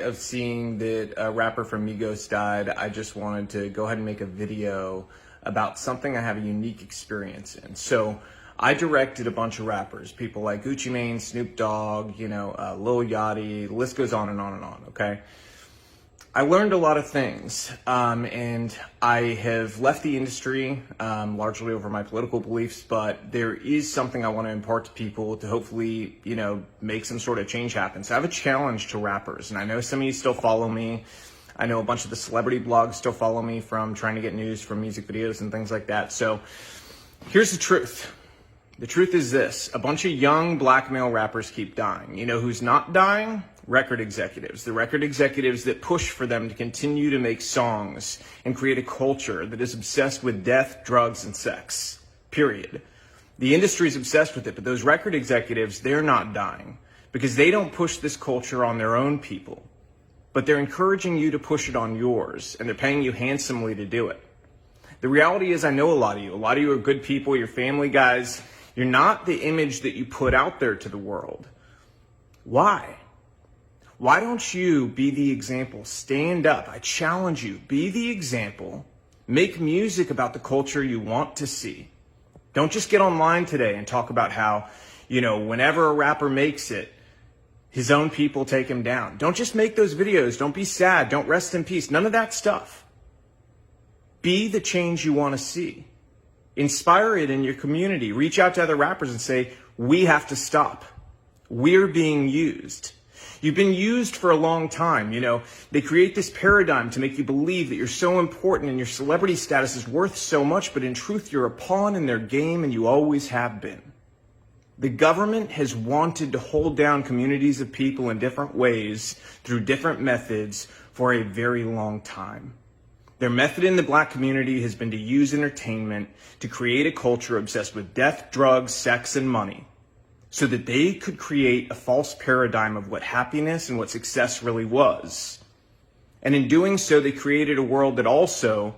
of seeing that a rapper from Migos died, I just wanted to go ahead and make a video about something I have a unique experience in. So I directed a bunch of rappers, people like Gucci Mane, Snoop Dogg, Lil Yachty, the list goes on and on and on, okay? I learned a lot of things, and I have left the industry largely over my political beliefs, but there is something I want to impart to people to hopefully, make some sort of change happen. So I have a challenge to rappers, and I know some of you still follow me. I know a bunch of the celebrity blogs still follow me from trying to get news from music videos and things like that. So here's the truth. The truth is this: a bunch of young black male rappers keep dying. You know who's not dying? Record executives. The record executives that push for them to continue to make songs and create a culture that is obsessed with death, drugs, and sex. Period. The industry is obsessed with it, but those record executives, they're not dying because they don't push this culture on their own people, but they're encouraging you to push it on yours, and they're paying you handsomely to do it. The reality is, I know a lot of you. A lot of you are good people. You're family guys. You're not the image that you put out there to the world. Why? Why don't you be the example? Stand up. I challenge you. Be the example. Make music about the culture you want to see. Don't just get online today and talk about how, whenever a rapper makes it, his own people take him down. Don't just make those videos. Don't be sad. Don't rest in peace. None of that stuff. Be the change you want to see. Inspire it in your community. Reach out to other rappers and say, we have to stop. We're being used. You've been used for a long time. They create this paradigm to make you believe that you're so important and your celebrity status is worth so much, but in truth, you're a pawn in their game and you always have been. The government has wanted to hold down communities of people in different ways through different methods for a very long time. Their method in the black community has been to use entertainment to create a culture obsessed with death, drugs, sex, and money, so that they could create a false paradigm of what happiness and what success really was. And in doing so, they created a world that also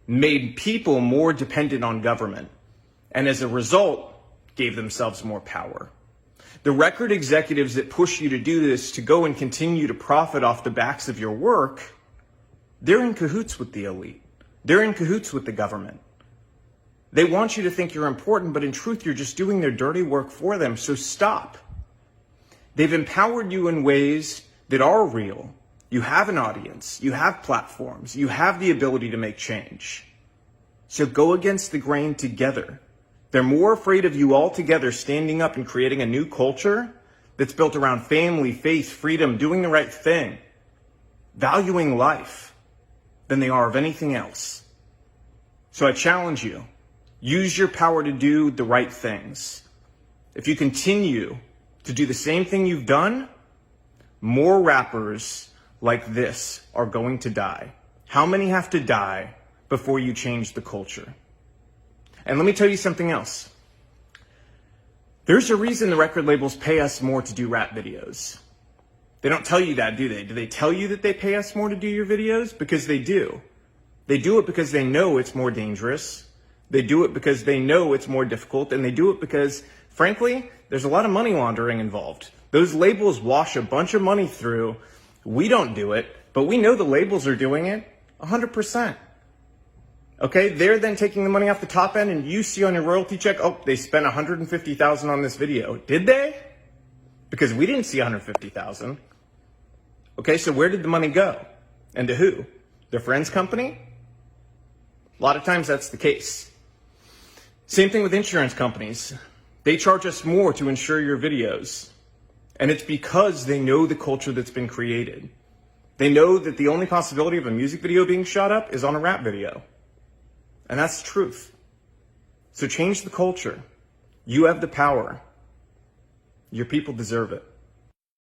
made people more dependent on government, and as a result, gave themselves more power. The record executives that push you to do this, to go and continue to profit off the backs of your work, they're in cahoots with the elite. They're in cahoots with the government. They want you to think you're important, but in truth, you're just doing their dirty work for them, so stop. They've empowered you in ways that are real. You have an audience. You have platforms. You have the ability to make change. So go against the grain together. They're more afraid of you all together standing up and creating a new culture that's built around family, faith, freedom, doing the right thing, valuing life, than they are of anything else. So I challenge you. Use your power to do the right things. If you continue to do the same thing you've done, more rappers like this are going to die. How many have to die before you change the culture? And let me tell you something else. There's a reason the record labels pay us more to do rap videos. They don't tell you that, do they? Do they tell you that they pay us more to do your videos? Because they do. They do it because they know it's more dangerous. They do it because they know it's more difficult, and they do it because, frankly, there's a lot of money laundering involved. Those labels wash a bunch of money through. We don't do it, but we know the labels are doing it 100%. Okay, they're then taking the money off the top end, and you see on your royalty check, oh, they spent $150,000 on this video. Did they? Because we didn't see $150,000. Okay, so where did the money go? And to who? Their friend's company? A lot of times that's the case. Same thing with insurance companies. They charge us more to insure your videos. And it's because they know the culture that's been created. They know that the only possibility of a music video being shot up is on a rap video. And that's the truth. So change the culture. You have the power. Your people deserve it.